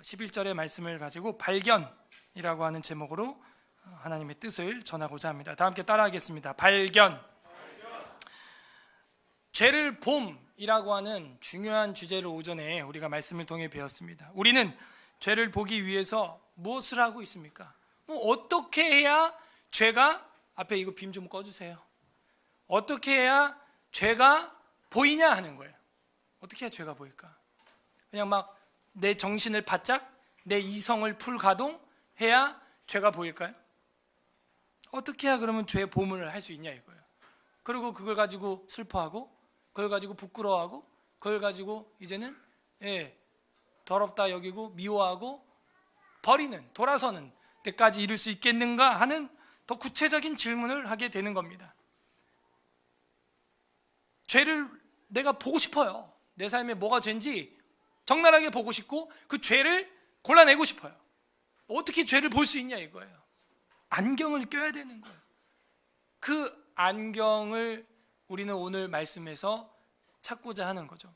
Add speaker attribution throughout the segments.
Speaker 1: 11절의 말씀을 가지고 발견이라고 하는 제목으로 하나님의 뜻을 전하고자 합니다. 다 함께 따라하겠습니다. 발견. 죄를 봄이라고 하는 중요한 주제를 오전에 우리가 말씀을 통해 배웠습니다. 우리는 죄를 보기 위해서 무엇을 하고 있습니까? 어떻게 해야 죄가, 앞에 이거 빔 좀 꺼주세요. 어떻게 해야 죄가 보이냐 하는 거예요. 어떻게 해야 죄가 보일까? 그냥 막 내 정신을 바짝, 내 이성을 풀 가동해야 죄가 보일까요? 어떻게 해야 그러면 죄의 봄을 할 수 있냐 이거예요. 그리고 그걸 가지고 슬퍼하고, 그걸 가지고 부끄러워하고, 그걸 가지고 이제는 더럽다 여기고 미워하고 버리는, 돌아서는 때까지 이룰 수 있겠는가 하는 더 구체적인 질문을 하게 되는 겁니다. 죄를 내가 보고 싶어요. 내 삶에 뭐가 죄인지 적나라하게 보고 싶고 그 죄를 골라내고 싶어요. 어떻게 죄를 볼 수 있냐 이거예요. 안경을 껴야 되는 거예요. 그 안경을 우리는 오늘 말씀에서 찾고자 하는 거죠.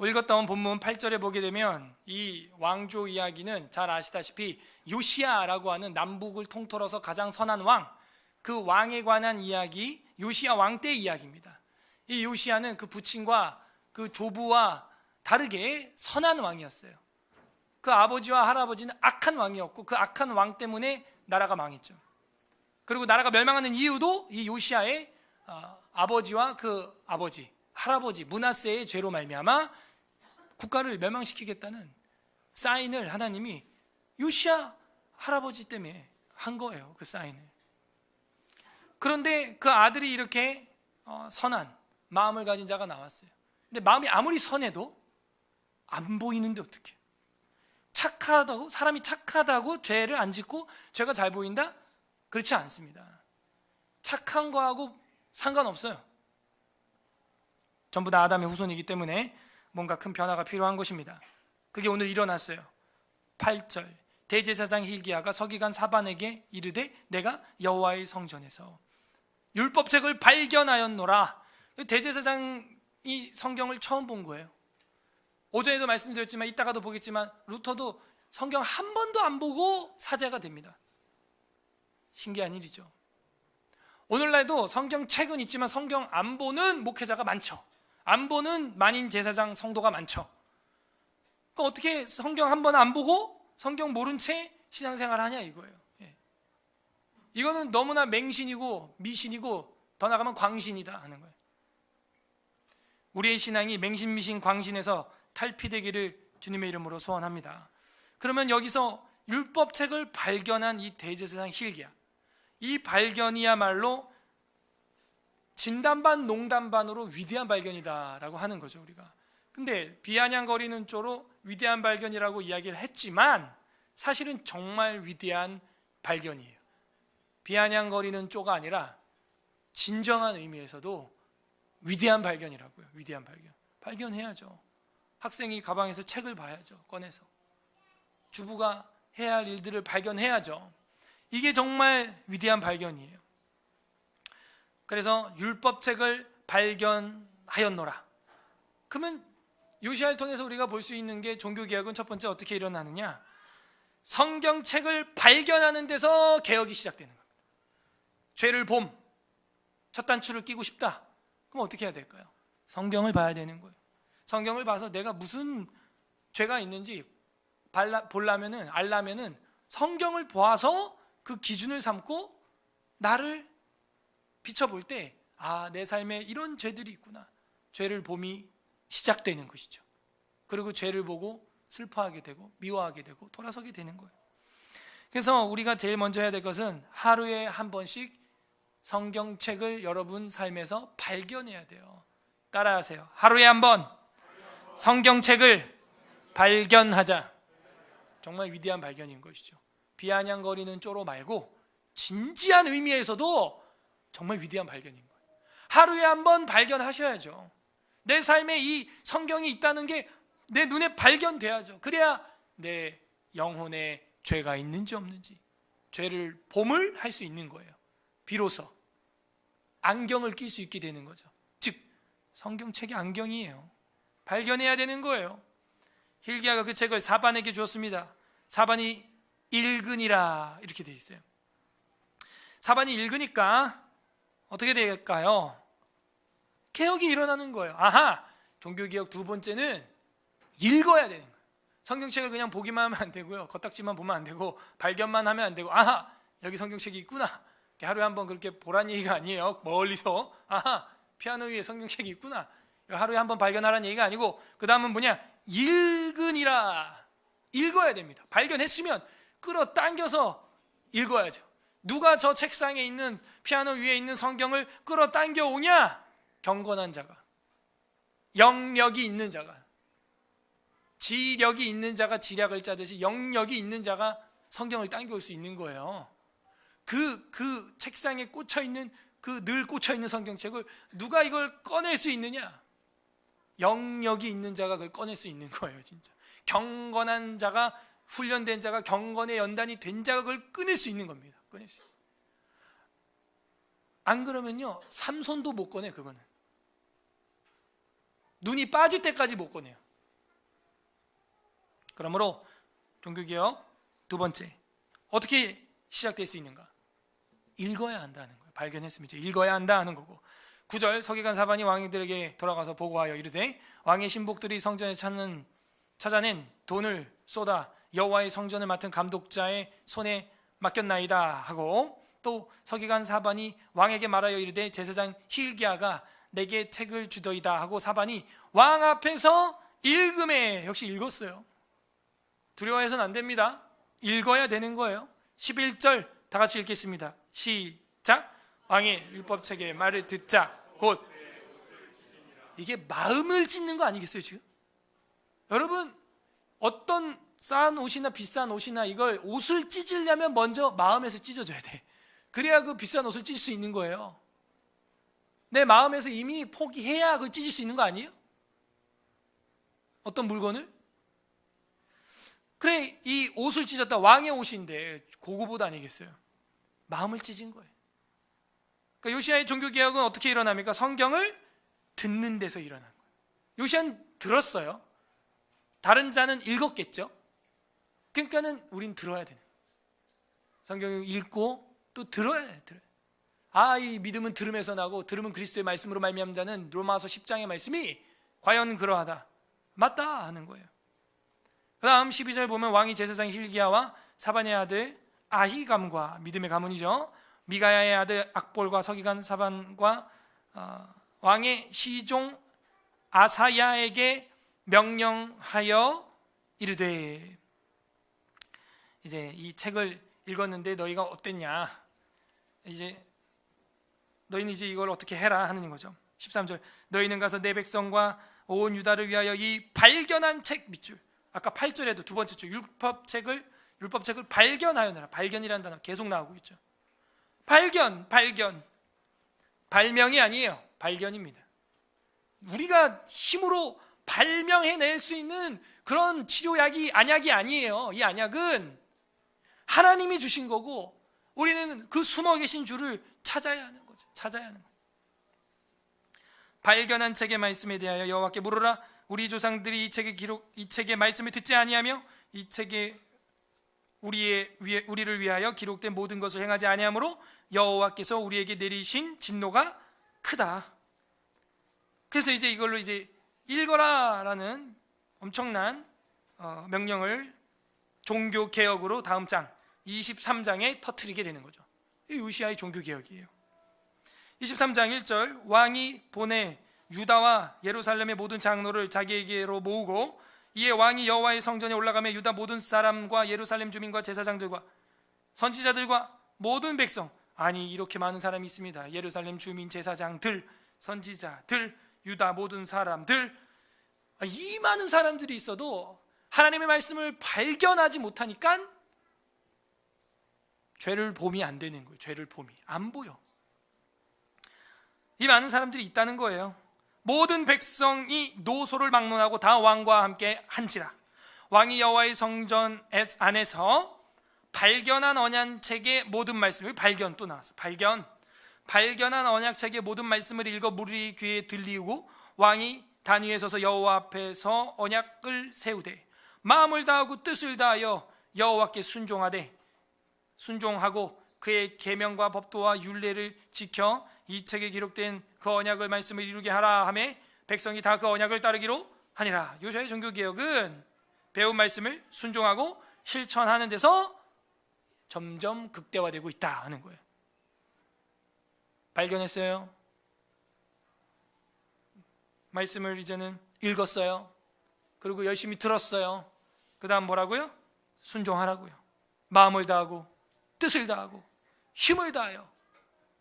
Speaker 1: 읽었다 온 본문 8절에 보게 되면 이 왕조 이야기는 잘 아시다시피 요시야라고 하는 남북을 통틀어서 가장 선한 왕, 그 왕에 관한 이야기, 요시야 왕 때 이야기입니다. 이 요시야는 그 부친과 그 조부와 다르게 선한 왕이었어요. 그 아버지와 할아버지는 악한 왕이었고 그 악한 왕 때문에 나라가 망했죠. 그리고 나라가 멸망하는 이유도 이 요시야의 아버지와 그 아버지, 할아버지 므낫세의 죄로 말미암아 국가를 멸망시키겠다는 사인을 하나님이 요시야 할아버지 때문에 한 거예요. 그 사인을. 그런데 그 아들이 이렇게 선한 마음을 가진 자가 나왔어요. 근데 마음이 아무리 선해도 안 보이는데 어떡해? 착하다고, 사람이 착하다고 죄를 안 짓고 죄가 잘 보인다? 그렇지 않습니다. 착한 거하고 상관없어요. 전부 다 아담의 후손이기 때문에 뭔가 큰 변화가 필요한 것입니다. 그게 오늘 일어났어요. 8절 대제사장 hil기야가 서기관 사반에게 이르되 내가 여호와의 성전에서 율법책을 발견하였노라. 대제사장이 성경을 처음 본 거예요. 오전에도 말씀드렸지만 이따가도 보겠지만 루터도 성경 한 번도 안 보고 사제가 됩니다. 신기한 일이죠. 오늘날도 성경책은 있지만 성경 안 보는 목회자가 많죠. 안 보는 만인 제사장 성도가 많죠. 그러니까 어떻게 성경 한 번 안 보고 성경 모른 채 신앙생활을 하냐 이거예요. 이거는 너무나 맹신이고 미신이고 더 나가면 광신이다 하는 거예요. 우리의 신앙이 맹신미신 광신에서 탈피되기를 주님의 이름으로 소원합니다. 그러면 여기서 율법책을 발견한 이 대제사장 hil기야, 이 발견이야말로 진담반 농담반으로 위대한 발견이다라고 하는 거죠. 우리가 근데 비아냥거리는 쪼로 위대한 발견이라고 이야기를 했지만 사실은 정말 위대한 발견이에요. 비아냥거리는 쪼가 아니라 진정한 의미에서도 위대한 발견이라고요. 위대한 발견. 발견해야죠. 학생이 가방에서 책을 봐야죠. 꺼내서. 주부가 해야 할 일들을 발견해야죠. 이게 정말 위대한 발견이에요. 그래서 율법책을 발견하였노라. 그러면 요시야를 통해서 우리가 볼 수 있는 게 종교개혁은 첫 번째 어떻게 일어나느냐? 성경책을 발견하는 데서 개혁이 시작되는 겁니다. 죄를 봄, 첫 단추를 끼고 싶다. 그럼 어떻게 해야 될까요? 성경을 봐야 되는 거예요. 성경을 봐서 내가 무슨 죄가 있는지 알려면은 성경을 보아서 그 기준을 삼고 나를 비춰볼 때 내 삶에 이런 죄들이 있구나. 죄를 봄이 시작되는 것이죠. 그리고 죄를 보고 슬퍼하게 되고 미워하게 되고 돌아서게 되는 거예요. 그래서 우리가 제일 먼저 해야 될 것은 하루에 한 번씩 성경책을 여러분 삶에서 발견해야 돼요. 따라하세요. 하루에 한 번 성경책을 발견하자. 정말 위대한 발견인 것이죠. 비아냥거리는 쪼로 말고 진지한 의미에서도 정말 위대한 발견인 거예요. 하루에 한 번 발견하셔야죠. 내 삶에 이 성경이 있다는 게 내 눈에 발견돼야죠. 그래야 내 영혼에 죄가 있는지 없는지 죄를 봄을 할 수 있는 거예요. 비로소 안경을 낄 수 있게 되는 거죠. 즉 성경책이 안경이에요. 발견해야 되는 거예요. hil기야가 그 책을 사반에게 주었습니다. 사반이 읽으니라 이렇게 되어 있어요. 사반이 읽으니까 어떻게 될까요? 개혁이 일어나는 거예요. 아하! 종교개혁 두 번째는 읽어야 되는 거예요. 성경책을 그냥 보기만 하면 안 되고요, 겉딱지만 보면 안 되고 발견만 하면 안 되고, 아하! 여기 성경책이 있구나, 하루에 한번 그렇게 보란 얘기가 아니에요. 멀리서 아하! 피아노 위에 성경책이 있구나, 하루에 한번 발견하라는 얘기가 아니고, 그 다음은 뭐냐? 읽으니라. 읽어야 됩니다. 발견했으면 끌어당겨서 읽어야죠. 누가 저 책상에 있는, 피아노 위에 있는 성경을 끌어당겨 오냐? 경건한 자가, 영력이 있는 자가, 지력이 있는 자가 지략을 짜듯이 영력이 있는 자가 성경을 당겨올 수 있는 거예요. 그 책상에 꽂혀있는, 그 늘 꽂혀있는 성경책을 누가 이걸 꺼낼 수 있느냐? 영력이 있는 자가 그걸 꺼낼 수 있는 거예요. 진짜 경건한 자가, 훈련된 자가, 경건의 연단이 된 자가 그걸 꺼낼 수 있는 겁니다. 꺼낼 수. 안 그러면요, 삼손도 못 꺼내. 그거는 눈이 빠질 때까지 못 꺼내요. 그러므로 종교개혁 두 번째, 어떻게 시작될 수 있는가? 읽어야 한다는 거예요. 발견했으면 이제 읽어야 한다 하는 거고, 9절 서기관 사반이 왕들에게 돌아가서 보고하여 이르되 왕의 신복들이 성전에 찾아낸 돈을 쏟아 여호와의 성전을 맡은 감독자의 손에 맡겼나이다 하고, 또 서기관 사반이 왕에게 말하여 이르되 제사장 hil기야가 내게 책을 주더이다 하고, 사반이 왕 앞에서 읽음에, 역시 읽었어요. 두려워해서는 안 됩니다. 읽어야 되는 거예요. 11절 다 같이 읽겠습니다. 시작. 왕의 율법책의 말을 듣자 곧. 이게 마음을 찢는 거 아니겠어요 지금? 여러분, 어떤 싼 옷이나 비싼 옷이나 이걸 옷을 찢으려면 먼저 마음에서 찢어져야 돼. 그래야 그 비싼 옷을 찢을 수 있는 거예요. 내 마음에서 이미 포기해야 그걸 찢을 수 있는 거 아니에요? 어떤 물건을? 그래, 이 옷을 찢었다. 왕의 옷인데 고급 옷 아니겠어요? 마음을 찢은 거예요. 그러니까 요시야의 종교개혁은 어떻게 일어납니까? 성경을 듣는 데서 일어난 거예요. 요시야는 들었어요. 다른 자는 읽었겠죠. 그러니까는 우린 들어야 되는 거예요. 성경을 읽고 또 들어야 돼요. 이 믿음은 들음에서 나고 들음은 그리스도의 말씀으로 말미암다는 로마서 10장의 말씀이 과연 그러하다, 맞다 하는 거예요. 그 다음 12절 보면 왕이 제사장 hil기야와 사반의 아들 아히감과, 믿음의 가문이죠, 미가야의 아들 악볼과 서기관 사반과 왕의 시종 아사야에게 명령하여 이르되, 이제 이 책을 읽었는데 너희가 어땠냐, 이제 너희는 이제 이걸 어떻게 해라 하는 거죠. 13절 너희는 가서 내 백성과 온 유다를 위하여 이 발견한 책 밑줄, 아까 8절에도 두 번째 줄 율법책을 발견하여라. 발견이라는 단어 계속 나오고 있죠. 발견, 발명이 아니에요. 발견입니다. 우리가 힘으로 발명해낼 수 있는 그런 치료약이, 안약이 아니에요. 이 안약은 하나님이 주신 거고, 우리는 그 숨어 계신 줄을 찾아야 하는 거죠. 발견한 책의 말씀에 대하여 여호와께 물으라. 우리 조상들이 이 책의 말씀을 듣지 아니하며 이 책에 우리를 위하여 기록된 모든 것을 행하지 아니하므로 여호와께서 우리에게 내리신 진노가 크다. 그래서 이제 이걸로 이제 읽어라라는 엄청난 명령을 종교 개혁으로 다음 장 23장에 터뜨리게 되는 거죠. 이 요시야의 종교 개혁이에요. 23장 1절 왕이 보내 유다와 예루살렘의 모든 장로를 자기에게로 모으고, 이에 왕이 여호와의 성전에 올라가며 유다 모든 사람과 예루살렘 주민과 제사장들과 선지자들과 모든 백성, 아니 이렇게 많은 사람이 있습니다. 예루살렘 주민, 제사장들, 선지자들, 유다 모든 사람들, 이 많은 사람들이 있어도 하나님의 말씀을 발견하지 못하니까 죄를 봄이 안 되는 거예요. 죄를 봄이 안 보여. 이 많은 사람들이 있다는 거예요. 모든 백성이 노소를 막론하고 다 왕과 함께 한지라. 왕이 여호와의 성전 안에서 발견한 언약책의 모든 말씀을, 발견 또 나왔어. 발견한 언약책의 모든 말씀을 읽어 무리 귀에 들리고, 왕이 단 위에 서서 여호와 앞에서 언약을 세우되 마음을 다하고 뜻을 다하여 여호와께 순종하고 그의 계명과 법도와 율례를 지켜 이 책에 기록된 그 언약의 말씀을 이루게 하라 하매 백성이 다 그 언약을 따르기로 하니라. 요시야의 종교개혁은 배운 말씀을 순종하고 실천하는 데서 점점 극대화되고 있다 하는 거예요. 발견했어요? 말씀을 이제는 읽었어요. 그리고 열심히 들었어요. 그 다음 뭐라고요? 순종하라고요. 마음을 다하고 뜻을 다하고 힘을 다하여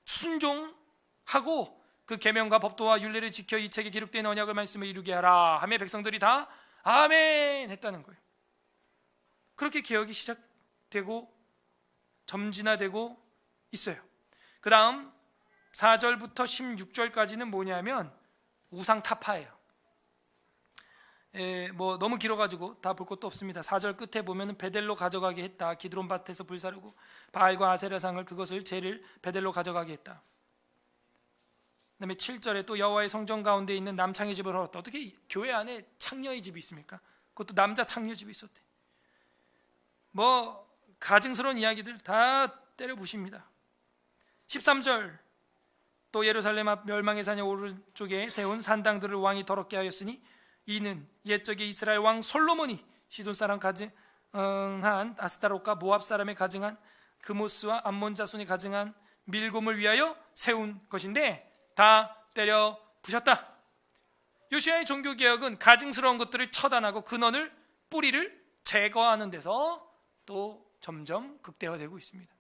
Speaker 1: 순종하고 그 계명과 법도와 율례를 지켜 이 책에 기록된 언약의 말씀을 이루게 하라 하며 백성들이 다 아멘 했다는 거예요. 그렇게 개혁이 시작되고 점진화되고 있어요. 그 다음 4절부터 16절까지는 뭐냐면 우상 타파예요. 뭐 너무 길어가지고 다 볼 것도 없습니다. 4절 끝에 보면 베델로 가져가게 했다. 기드론 밭에서 불사르고 바알과 아세라상을 그것을 제를 베델로 가져가게 했다. 그다음에 7절에 또 여호와의 성전 가운데 있는 남창의 집을 헐었다. 어떻게 교회 안에 창녀의 집이 있습니까? 그것도 남자 창녀 집이 있었대. 뭐 가증스러운 이야기들 다 때려 부십니다. 13절 또 예루살렘 앞 멸망의 산의 오른쪽에 세운 산당들을 왕이 더럽게 하였으니 이는 옛적에 이스라엘 왕 솔로몬이 시돈 사람 가증한 아스타롯과 모압 사람의 가증한 그모스와 암몬 자손이 가증한 밀곰을 위하여 세운 것인데 다 때려 부셨다. 요시야의 종교개혁은 가증스러운 것들을 처단하고 근원을 뿌리를 제거하는 데서 또 점점 극대화되고 있습니다.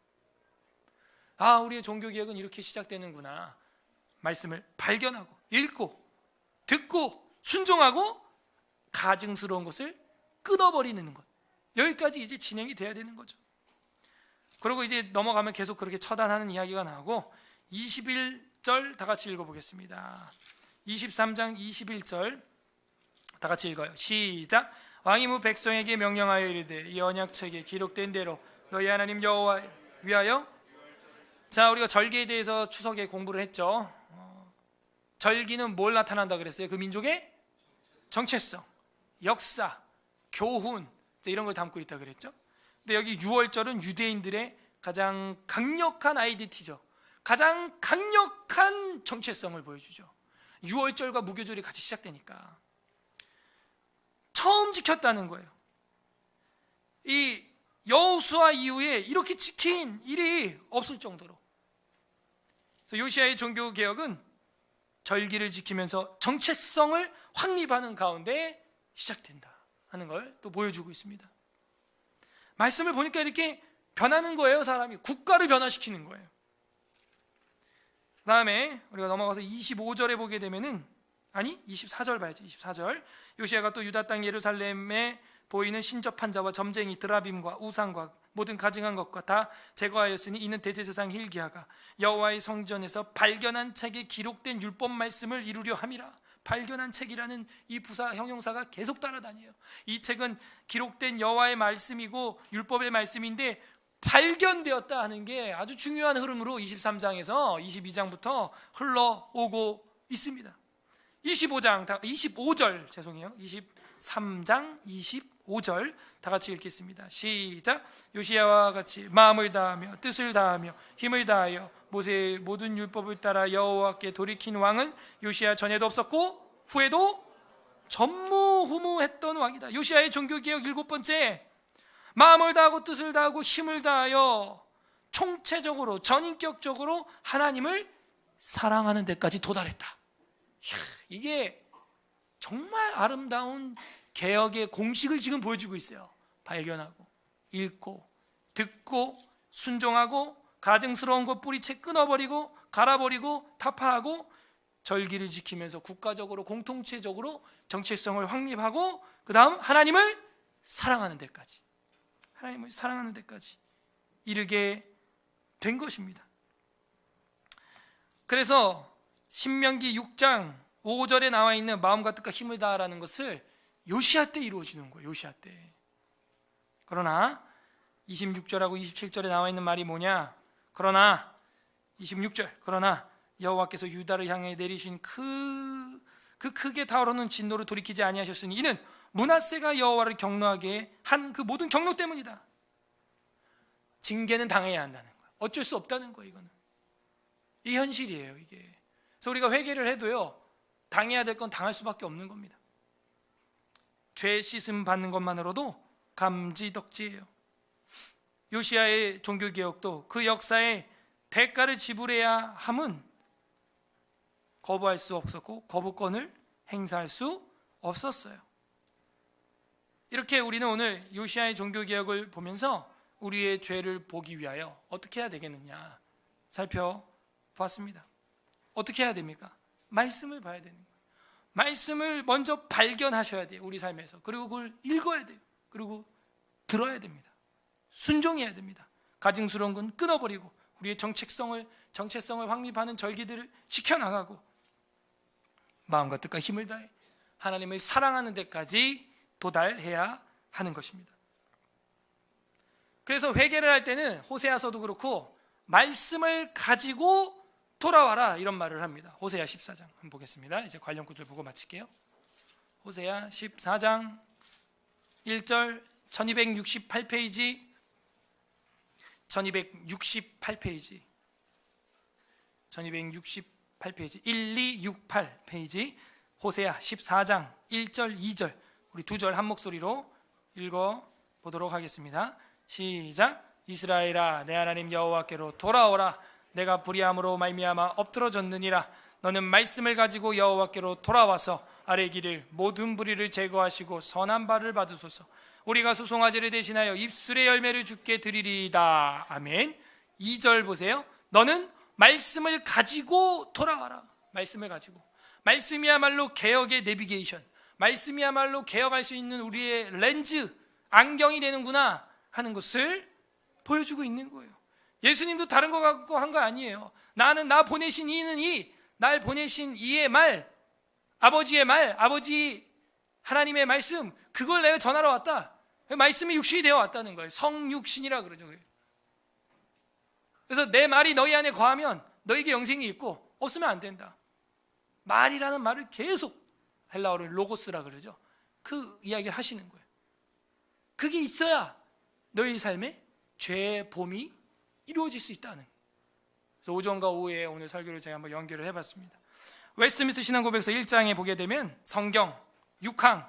Speaker 1: 아, 우리의 종교개혁은 이렇게 시작되는구나. 말씀을 발견하고 읽고 듣고 순종하고 가증스러운 것을 끊어버리는 것, 여기까지 이제 진행이 돼야 되는 거죠. 그리고 이제 넘어가면 계속 그렇게 처단하는 이야기가 나오고 21절 다 같이 읽어보겠습니다. 23장 21절 다 같이 읽어요. 시작. 왕이 무 백성에게 명령하여 이르되 이 언약책에 기록된 대로 너희 하나님 여호와 위하여. 자, 우리가 절기에 대해서 추석에 공부를 했죠. 절기는 뭘 나타난다 그랬어요? 그 민족의 정체성, 역사, 교훈 이런 걸 담고 있다 그랬죠. 근데 여기 6월절은 유대인들의 가장 강력한 아이덴티티죠. 가장 강력한 정체성을 보여주죠. 6월절과 무교절이 같이 시작되니까 처음 지켰다는 거예요. 이 여호수아 이후에 이렇게 지킨 일이 없을 정도로. 그래서 요시야의 종교개혁은 절기를 지키면서 정체성을 확립하는 가운데 시작된다 하는 걸 또 보여주고 있습니다. 말씀을 보니까 이렇게 변하는 거예요. 사람이 국가를 변화시키는 거예요. 그 다음에 우리가 넘어가서 25절에 보게 되면은 24절 봐야지. 24절 요시야가 또 유다 땅 예루살렘에 보이는 신접한 자와 점쟁이 드라빔과 우상과 모든 가증한 것과 다 제거하였으니 이는 대제사장 hil기야가 여호와의 성전에서 발견한 책에 기록된 율법 말씀을 이루려 함이라. 발견한 책이라는 이 부사 형용사가 계속 따라다녀요. 이 책은 기록된 여호와의 말씀이고 율법의 말씀인데 발견되었다 하는 게 아주 중요한 흐름으로 23장에서 22장부터 흘러오고 있습니다. 25절 23장 25절 다 같이 읽겠습니다. 시작. 요시야와 같이 마음을 다하며 뜻을 다하며 힘을 다하여 모세의 모든 율법을 따라 여호와께 돌이킨 왕은 요시야 전에도 없었고 후에도 전무후무했던 왕이다. 요시야의 종교개혁 7번째, 마음을 다하고 뜻을 다하고 힘을 다하여 총체적으로 전인격적으로 하나님을 사랑하는 데까지 도달했다. 이게 정말 아름다운 개혁의 공식을 지금 보여주고 있어요. 발견하고 읽고 듣고 순종하고 가증스러운 것 뿌리채 끊어버리고 갈아버리고 타파하고 절기를 지키면서 국가적으로 공통체적으로 정체성을 확립하고 그 다음 하나님을 사랑하는 데까지 이르게 된 것입니다. 그래서 신명기 6장 5절에 나와 있는 마음과 뜻과 힘을 다하라는 것을 요시야 때 이루어지는 거예요. 요시야 때. 그러나 26절하고 27절에 나와 있는 말이 뭐냐? 그러나 26절 그러나 여호와께서 유다를 향해 내리신 그 크게 타오르는 진노를 돌이키지 아니하셨으니 이는 므낫세가 여호와를 경노하게 한 그 모든 경노 때문이다. 징계는 당해야 한다는 거예요. 어쩔 수 없다는 거예요. 이거는 이 현실이에요. 이게. 그래서 우리가 회개를 해도요, 당해야 될 건 당할 수밖에 없는 겁니다. 죄 씻음 받는 것만으로도 감지덕지예요. 요시야의 종교개혁도 그 역사에 대가를 지불해야 함은 거부할 수 없었고 거부권을 행사할 수 없었어요. 이렇게 우리는 오늘 요시야의 종교개혁을 보면서 우리의 죄를 보기 위하여 어떻게 해야 되겠느냐 살펴보았습니다. 어떻게 해야 됩니까? 말씀을 봐야 되는 거예요. 말씀을 먼저 발견하셔야 돼요. 우리 삶에서. 그리고 그걸 읽어야 돼요. 그리고 들어야 됩니다. 순종해야 됩니다. 가증스러운 건 끊어버리고 우리의 정체성을 확립하는 절기들을 지켜나가고 마음과 뜻과 힘을 다해 하나님을 사랑하는 데까지 도달해야 하는 것입니다. 그래서 회개를 할 때는 호세아서도 그렇고 말씀을 가지고 돌아와라 이런 말을 합니다. 호세아 14장 한번 보겠습니다. 이제 관련 구절 보고 마칠게요. 호세아 14장 1절 1268페이지 1268페이지 1268페이지 호세아 14장 1절 2절 우리 두 절 한 목소리로 읽어보도록 하겠습니다. 시작. 이스라엘아 내 하나님 여호와께로 돌아오라. 내가 불의함으로 말미암아 엎드러졌느니라. 너는 말씀을 가지고 여호와께로 돌아와서 아래 길을 모든 불의를 제거하시고 선한 바를 받으소서. 우리가 수송아지를 대신하여 입술의 열매를 주께 드리리이다. 아멘. 2절 보세요. 너는 말씀을 가지고 돌아와라. 말씀을 가지고. 말씀이야말로 개혁의 내비게이션, 말씀이야말로 개혁할 수 있는 우리의 렌즈, 안경이 되는구나 하는 것을 보여주고 있는 거예요. 예수님도 다른 거 갖고 한 거 아니에요. 나는 나 보내신 이는 이, 날 보내신 이의 말, 아버지의 말, 아버지 하나님의 말씀, 그걸 내가 전하러 왔다. 말씀이 육신이 되어 왔다는 거예요. 성육신이라 그러죠. 그래서 내 말이 너희 안에 거하면 너에게 영생이 있고 없으면 안 된다. 말이라는 말을 계속 헬라어로 로고스라 그러죠. 그 이야기를 하시는 거예요. 그게 있어야 너희 삶에 죄의 봄이 이루어질 수 있다는. 그래서 오전과 오후에 오늘 설교를 제가 한번 연결을 해봤습니다. 웨스트민스터 신앙고백서 1장에 보게 되면 성경 6항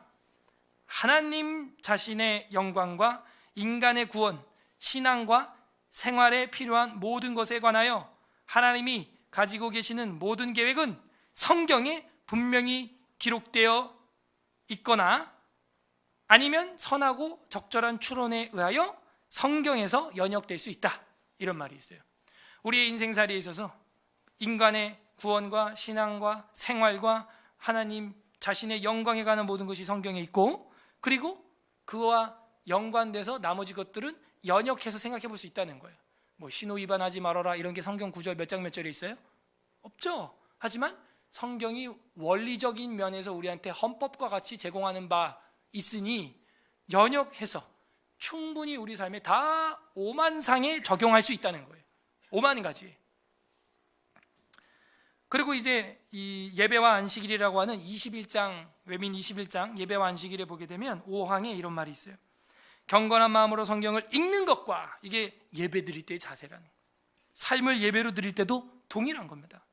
Speaker 1: 하나님 자신의 영광과 인간의 구원, 신앙과 생활에 필요한 모든 것에 관하여 하나님이 가지고 계시는 모든 계획은 성경에 분명히 기록되어 있거나 아니면 선하고 적절한 추론에 의하여 성경에서 연역될 수 있다. 이런 말이 있어요. 우리의 인생살이에 있어서 인간의 구원과 신앙과 생활과 하나님 자신의 영광에 관한 모든 것이 성경에 있고, 그리고 그와 연관돼서 나머지 것들은 연역해서 생각해 볼 수 있다는 거예요. 뭐 신호 위반하지 말아라 이런 게 성경 구절 몇 장 몇 절에 있어요? 없죠. 하지만 성경이 원리적인 면에서 우리한테 헌법과 같이 제공하는 바 있으니 연역해서 충분히 우리 삶에 다 5만 상에 적용할 수 있다는 거예요. 5만 가지. 그리고 이제 이 예배와 안식일이라고 하는 21장, 외민 21장 예배와 안식일에 보게 되면 5항에 이런 말이 있어요. 경건한 마음으로 성경을 읽는 것과, 이게 예배 드릴 때의 자세라는 거예요. 삶을 예배로 드릴 때도 동일한 겁니다.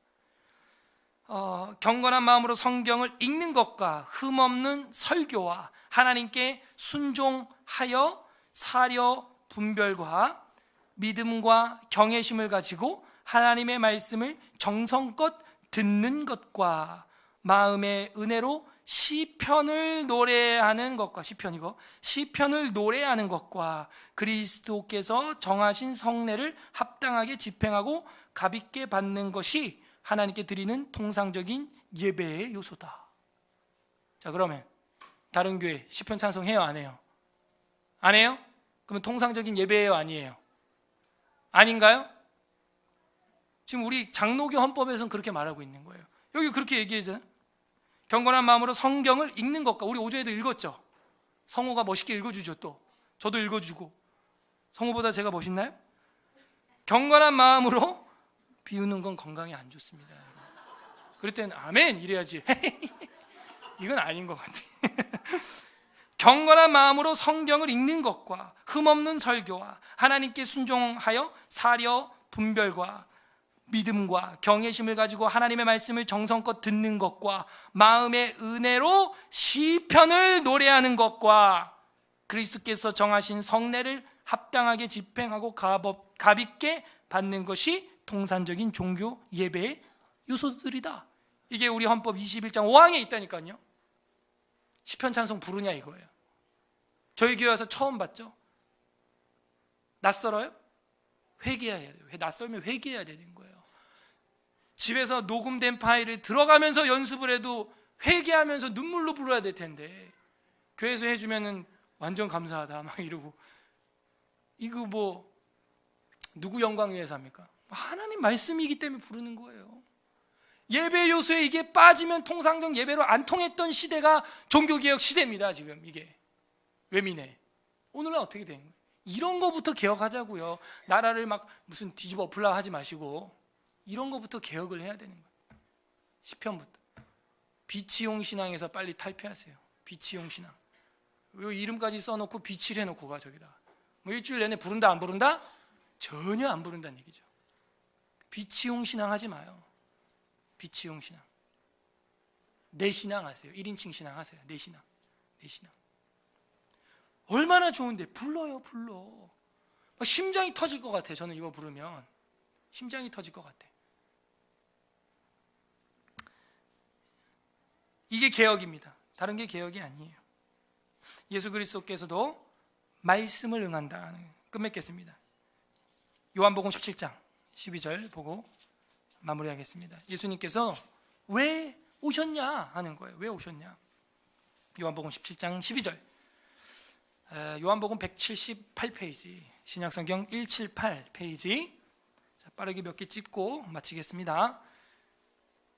Speaker 1: 경건한 마음으로 성경을 읽는 것과 흠없는 설교와 하나님께 순종하여 사려 분별과 믿음과 경외심을 가지고 하나님의 말씀을 정성껏 듣는 것과 마음의 은혜로 시편을 노래하는 것과, 시편을 노래하는 것과 그리스도께서 정하신 성례를 합당하게 집행하고 값있게 받는 것이 하나님께 드리는 통상적인 예배의 요소다. 자, 그러면 다른 교회 시편 찬송해요, 안 해요? 안 해요? 그러면 통상적인 예배예요, 아니에요? 아닌가요? 지금 우리 장로교 헌법에서는 그렇게 말하고 있는 거예요. 여기 그렇게 얘기하잖아요. 경건한 마음으로 성경을 읽는 것과, 우리 오전에도 읽었죠. 성우가 멋있게 읽어주죠. 또 저도 읽어주고. 성우보다 제가 멋있나요? 경건한 마음으로 비우는 건 건강에 안 좋습니다. 그럴 때는 아멘 이래야지. 이건 아닌 것 같아. 경건한 마음으로 성경을 읽는 것과 흠없는 설교와 하나님께 순종하여 사려 분별과 믿음과 경외심을 가지고 하나님의 말씀을 정성껏 듣는 것과 마음의 은혜로 시편을 노래하는 것과 그리스도께서 정하신 성례를 합당하게 집행하고 값있게 받는 것이 통산적인 종교 예배의 요소들이다. 이게 우리 헌법 21장 5항에 있다니까요. 시편 찬송 부르냐 이거예요. 저희 교회 와서 처음 봤죠? 낯설어요? 회개해야 돼요. 낯설면 회개해야 되는 거예요. 집에서 녹음된 파일을 들어가면서 연습을 해도 회개하면서 눈물로 불러야 될 텐데 교회에서 해주면은 완전 감사하다 막 이러고, 이거 뭐 누구 영광 위해서 합니까? 하나님 말씀이기 때문에 부르는 거예요. 예배 요소에 이게 빠지면 통상적 예배로 안 통했던 시대가 종교개혁 시대입니다. 지금 이게 외민회. 오늘은 어떻게 된 거예요? 이런 거부터 개혁하자고요. 나라를 막 무슨 뒤집어 엎으려 하지 마시고 이런 거부터 개혁을 해야 되는 거예요. 시편부터. 비치용 신앙에서 빨리 탈피하세요. 비치용 신앙. 왜 이름까지 써놓고 비치를 해놓고 가 저기다. 뭐 일주일 내내 부른다 안 부른다? 전혀 안 부른다는 얘기죠. 비치용 신앙 하지 마요. 비치용 신앙. 내 신앙 하세요. 1인칭 신앙 하세요. 내 신앙. 내 신앙. 얼마나 좋은데 불러요. 불러. 심장이 터질 것 같아. 저는 이거 부르면 심장이 터질 것 같아. 이게 개혁입니다. 다른 게 개혁이 아니에요. 예수 그리스도께서도 말씀을 응한다. 끝맺겠습니다. 요한복음 17장 12절 보고 마무리하겠습니다. 예수님께서 왜 오셨냐 하는 거예요. 왜 오셨냐? 요한복음 17장 12절. 요한복음 178페이지, 신약성경 178페이지. 자, 빠르게 몇 개 찍고 마치겠습니다.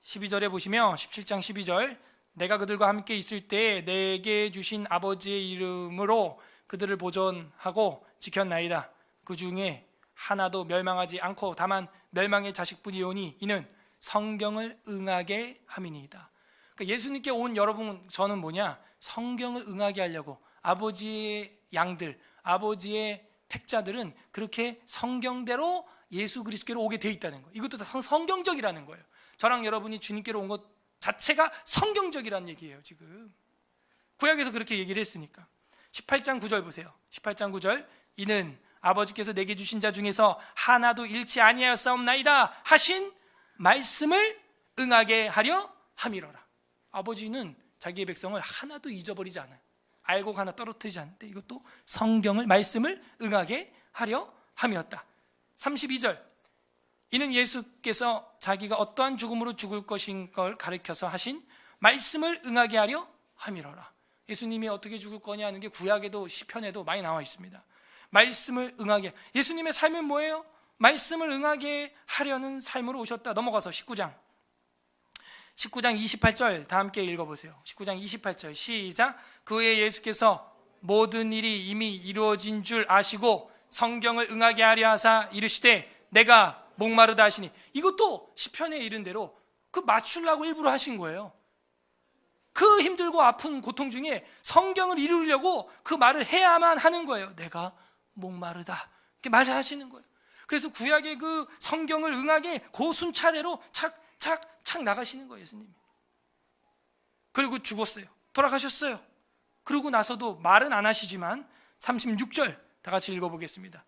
Speaker 1: 12절에 보시면 17장 12절, 내가 그들과 함께 있을 때 내게 주신 아버지의 이름으로 그들을 보존하고 지켰나이다. 그 중에 하나도 멸망하지 않고 다만 멸망의 자식뿐이오니 이는 성경을 응하게 함이니이다. 그러니까 예수님께 온 여러분, 저는 뭐냐? 성경을 응하게 하려고. 아버지의 양들, 아버지의 택자들은 그렇게 성경대로 예수 그리스도께로 오게 돼 있다는 거예요. 이것도 다 성경적이라는 거예요. 저랑 여러분이 주님께로 온 것 자체가 성경적이라는 얘기예요. 지금 구약에서 그렇게 얘기를 했으니까. 18장 9절 보세요. 18장 9절, 이는 아버지께서 내게 주신 자 중에서 하나도 잃지 아니하였사옵나이다 하신 말씀을 응하게 하려 함이로라. 아버지는 자기의 백성을 하나도 잊어버리지 않아요. 알고 하나 떨어뜨리지 않는데 이것도 성경을, 말씀을 응하게 하려 함이었다. 32절, 이는 예수께서 자기가 어떠한 죽음으로 죽을 것인 걸 가르쳐서 하신 말씀을 응하게 하려 함이로라. 예수님이 어떻게 죽을 거냐 하는 게 구약에도 시편에도 많이 나와 있습니다. 말씀을 응하게. 예수님의 삶은 뭐예요? 말씀을 응하게 하려는 삶으로 오셨다. 넘어가서 19장 28절 다 함께 읽어보세요. 19장 28절 시작. 그의 예수께서 모든 일이 이미 이루어진 줄 아시고 성경을 응하게 하려 하사 이르시되 내가 목마르다 하시니. 이것도 시편에 이른 대로 그 맞추려고 일부러 하신 거예요. 그 힘들고 아픈 고통 중에 성경을 이루려고 그 말을 해야만 하는 거예요. 내가 목마르다 이렇게 말을 하시는 거예요. 그래서 구약의 그 성경을 응하게 그 순차대로 착착착 나가시는 거예요. 예수님이. 그리고 죽었어요. 돌아가셨어요. 그러고 나서도 말은 안 하시지만 36절 다 같이 읽어보겠습니다.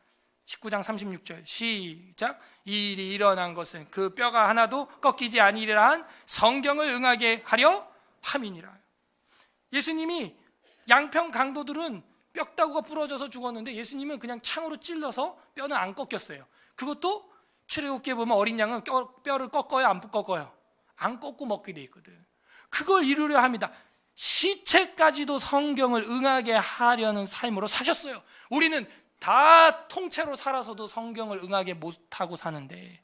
Speaker 1: 19장 36절 시작. 이 일이 일어난 것은 그 뼈가 하나도 꺾이지 아니리라 한 성경을 응하게 하려 함이니라. 예수님이 양평 강도들은 뼈다구가 부러져서 죽었는데 예수님은 그냥 창으로 찔러서 뼈는 안 꺾였어요. 그것도 출애굽기에 보면 어린 양은 뼈를 꺾어요, 안 꺾어요? 안 꺾고 먹게 돼 있거든. 그걸 이루려 합니다. 시체까지도 성경을 응하게 하려는 삶으로 사셨어요. 우리는 다 통째로 살아서도 성경을 응하게 못하고 사는데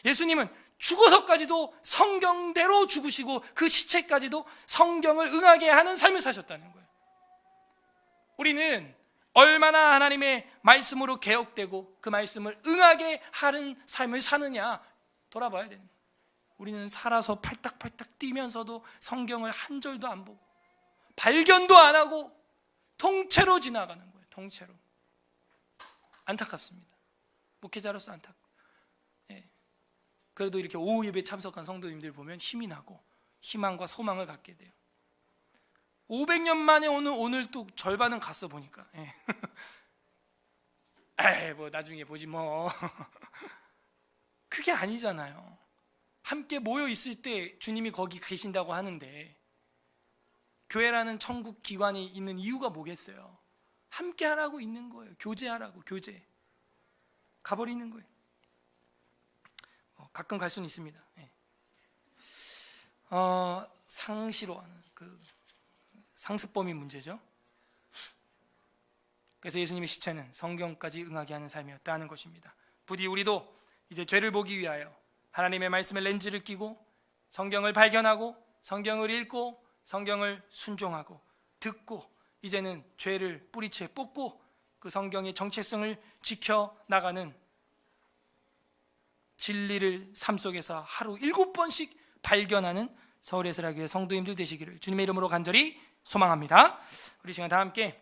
Speaker 1: 예수님은 죽어서까지도 성경대로 죽으시고 그 시체까지도 성경을 응하게 하는 삶을 사셨다는 거예요. 우리는 얼마나 하나님의 말씀으로 개혁되고 그 말씀을 응하게 하는 삶을 사느냐 돌아봐야 되는 거예요. 우리는 살아서 팔딱팔딱 뛰면서도 성경을 한 절도 안 보고 발견도 안 하고 통째로 지나가는 거예요. 통째로. 안타깝습니다. 목회자로서 안타깝고. 예. 그래도 이렇게 오후 예배 참석한 성도님들 보면 힘이 나고 희망과 소망을 갖게 돼요. 500년 만에 오늘 또 절반은 갔어 보니까. 예. 에이, 뭐 나중에 보지 뭐. 그게 아니잖아요. 함께 모여 있을 때 주님이 거기 계신다고 하는데, 교회라는 천국 기관이 있는 이유가 뭐겠어요? 함께 하라고 있는 거예요. 교제하라고, 교제. 가버리는 거예요. 가끔 갈 수는 있습니다. 예. 상시로하는 그 상습범위 문제죠. 그래서 예수님의 시체는 성경까지 응하게 하는 삶이었다는 것입니다. 부디 우리도 이제 죄를 보기 위하여 하나님의 말씀의 렌즈를 끼고 성경을 발견하고 성경을 읽고 성경을 순종하고 듣고 이제는 죄를 뿌리채 뽑고 그 성경의 정체성을 지켜나가는, 진리를 삶 속에서 하루 7번씩 발견하는 서울예술학교의 성도님들 되시기를 주님의 이름으로 간절히 소망합니다. 우리 시간 다 함께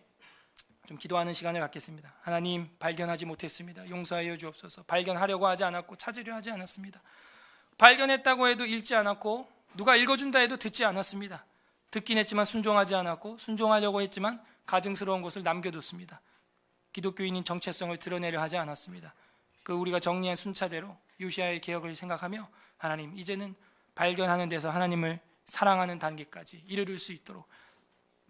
Speaker 1: 좀 기도하는 시간을 갖겠습니다. 하나님, 발견하지 못했습니다. 용서하여 주옵소서. 발견하려고 하지 않았고 찾으려 하지 않았습니다. 발견했다고 해도 읽지 않았고 누가 읽어준다 해도 듣지 않았습니다. 듣긴 했지만 순종하지 않았고 순종하려고 했지만 가증스러운 것을 남겨뒀습니다. 기독교인인 정체성을 드러내려 하지 않았습니다. 그 우리가 정리한 순차대로 요시야의 개혁을 생각하며 하나님, 이제는 발견하는 데서 하나님을 사랑하는 단계까지 이르를 수 있도록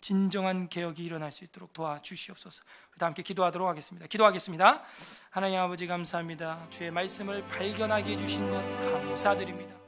Speaker 1: 진정한 개혁이 일어날 수 있도록 도와주시옵소서. 다 함께 기도하도록 하겠습니다. 기도하겠습니다. 하나님 아버지, 감사합니다. 주의 말씀을 발견하게 해주신 것 감사드립니다.